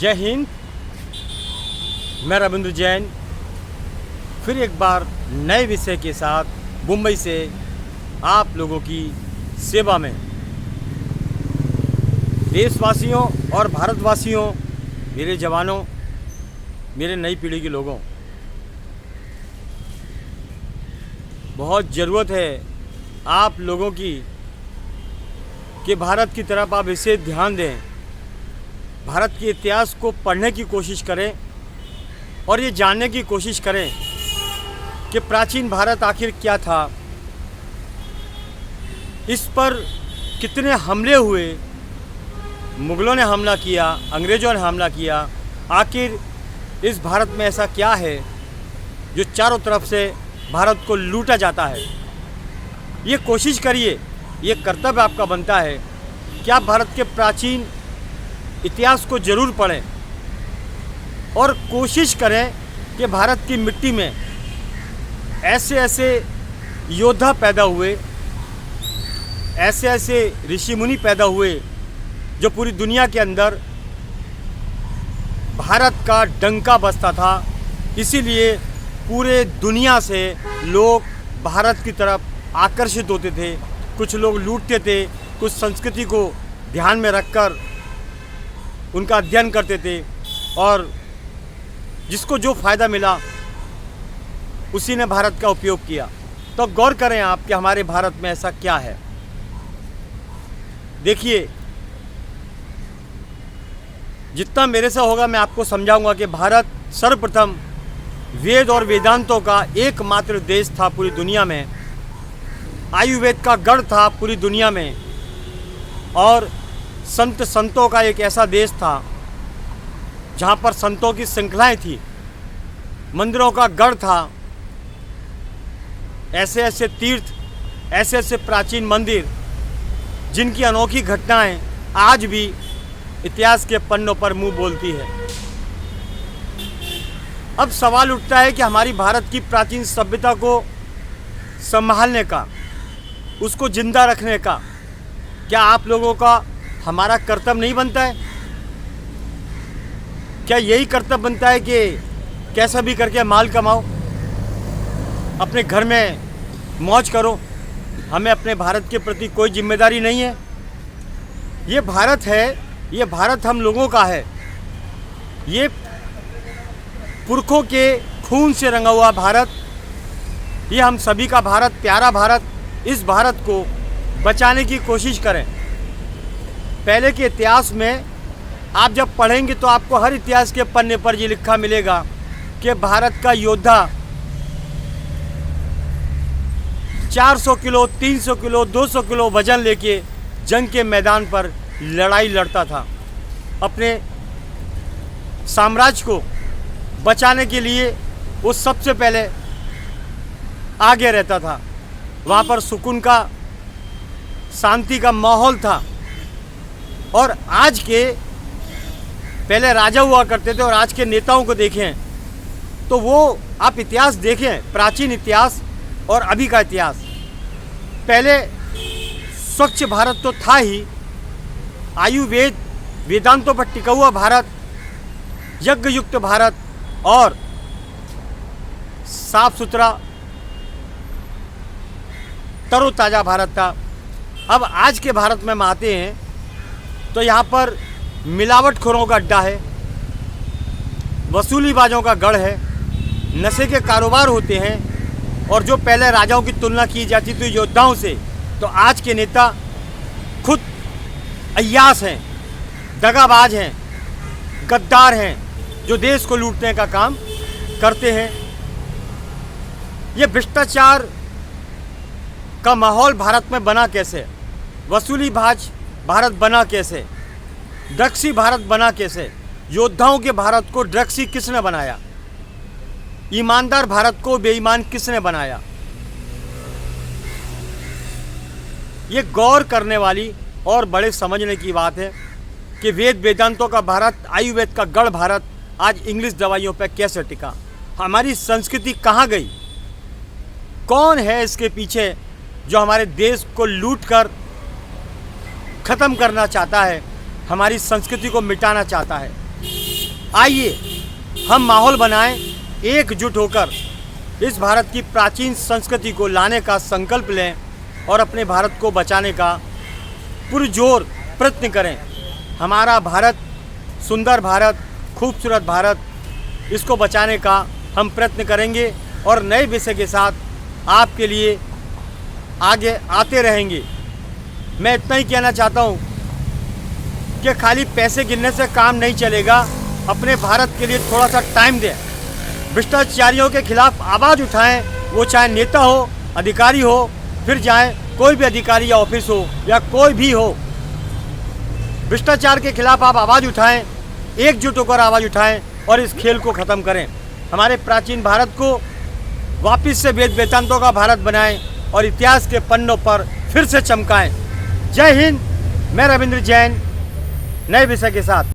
जय हिंद। मैं रविंद्र जैन फिर एक बार नए विषय के साथ मुंबई से आप लोगों की सेवा में। देशवासियों और भारतवासियों, मेरे जवानों, मेरे नई पीढ़ी के लोगों, बहुत ज़रूरत है आप लोगों की कि भारत की तरफ आप इसे ध्यान दें, भारत के इतिहास को पढ़ने की कोशिश करें और ये जानने की कोशिश करें कि प्राचीन भारत आखिर क्या था, इस पर कितने हमले हुए, मुग़लों ने हमला किया, अंग्रेज़ों ने हमला किया, आखिर इस भारत में ऐसा क्या है जो चारों तरफ से भारत को लूटा जाता है। ये कोशिश करिए, ये कर्तव्य आपका बनता है कि आप भारत के प्राचीन इतिहास को ज़रूर पढ़ें और कोशिश करें कि भारत की मिट्टी में ऐसे ऐसे योद्धा पैदा हुए, ऐसे ऐसे ऋषि मुनि पैदा हुए जो पूरी दुनिया के अंदर भारत का डंका बजता था। इसीलिए पूरे दुनिया से लोग भारत की तरफ आकर्षित होते थे। कुछ लोग लूटते थे, कुछ संस्कृति को ध्यान में रखकर उनका अध्ययन करते थे और जिसको जो फ़ायदा मिला उसी ने भारत का उपयोग किया। तो गौर करें आप कि हमारे भारत में ऐसा क्या है। देखिए, जितना मेरे से होगा मैं आपको समझाऊंगा कि भारत सर्वप्रथम वेद और वेदांतों का एकमात्र देश था पूरी दुनिया में। आयुर्वेद का गढ़ था पूरी दुनिया में और संतों का एक ऐसा देश था जहाँ पर संतों की श्रृंखलाएँ थी, मंदिरों का गढ़ था। ऐसे ऐसे तीर्थ, ऐसे ऐसे प्राचीन मंदिर जिनकी अनोखी घटनाएं आज भी इतिहास के पन्नों पर मुंह बोलती है। अब सवाल उठता है कि हमारी भारत की प्राचीन सभ्यता को संभालने का, उसको जिंदा रखने का क्या आप लोगों का हमारा कर्तव्य नहीं बनता है? क्या यही कर्तव्य बनता है कि कैसा भी करके माल कमाओ, अपने घर में मौज करो, हमें अपने भारत के प्रति कोई जिम्मेदारी नहीं है? ये भारत है, ये भारत हम लोगों का है, ये पुरखों के खून से रंगा हुआ भारत, ये हम सभी का भारत, प्यारा भारत। इस भारत को बचाने की कोशिश करें। पहले के इतिहास में आप जब पढ़ेंगे तो आपको हर इतिहास के पन्ने पर ये लिखा मिलेगा कि भारत का योद्धा 400 किलो, 300 किलो, 200 किलो वजन लेके जंग के मैदान पर लड़ाई लड़ता था। अपने साम्राज्य को बचाने के लिए वो सबसे पहले आगे रहता था। वहाँ पर सुकून का, शांति का माहौल था। और आज के, पहले राजा हुआ करते थे और आज के नेताओं को देखें तो वो आप इतिहास देखें, प्राचीन इतिहास और अभी का इतिहास। पहले स्वच्छ भारत तो था ही, आयुर्वेद वेदांतों पर टिका हुआ भारत, यज्ञ युक्त भारत और साफ सुथरा तरोताज़ा भारत था। अब आज के भारत में हम आते हैं तो यहाँ पर मिलावटखोरों का अड्डा है, वसूलीबाजों का गढ़ है, नशे के कारोबार होते हैं। और जो पहले राजाओं की तुलना की जाती थी योद्धाओं से, तो आज के नेता खुद अय्यास हैं, दगाबाज हैं, गद्दार हैं, जो देश को लूटने का काम करते हैं। ये भ्रष्टाचार का माहौल भारत में बना कैसे? वसूलीबाज भारत बना कैसे? ड्रग्सी भारत बना कैसे? योद्धाओं के भारत को ड्रग्सी किसने बनाया? ईमानदार भारत को बेईमान किसने बनाया? ये गौर करने वाली और बड़े समझने की बात है कि वेद वेदांतों का भारत, आयुर्वेद का गढ़ भारत आज इंग्लिश दवाइयों पर कैसे टिका? हमारी संस्कृति कहाँ गई? कौन है इसके पीछे जो हमारे देश को लूटकर ख़त्म करना चाहता है, हमारी संस्कृति को मिटाना चाहता है? आइए हम माहौल बनाएं, एकजुट होकर इस भारत की प्राचीन संस्कृति को लाने का संकल्प लें और अपने भारत को बचाने का पुरजोर प्रयत्न करें। हमारा भारत, सुंदर भारत, खूबसूरत भारत, इसको बचाने का हम प्रयत्न करेंगे और नए विषय के साथ आपके लिए आगे आते रहेंगे। मैं इतना ही कहना चाहता हूँ कि खाली पैसे गिनने से काम नहीं चलेगा। अपने भारत के लिए थोड़ा सा टाइम दें। भ्रष्टाचारियों के खिलाफ आवाज़ उठाएं, वो चाहे नेता हो, अधिकारी हो, फिर जाएं कोई भी अधिकारी या ऑफिस हो या कोई भी हो। भ्रष्टाचार के खिलाफ आप आवाज़ उठाएं, एकजुट होकर आवाज़ उठाएं और इस खेल को ख़त्म करें। हमारे प्राचीन भारत को वापस से वेद वेदांतों का भारत बनाएं और इतिहास के पन्नों पर फिर से चमकाएं। जय हिंद। मैं रविंद्र जैन, नए विषय के साथ।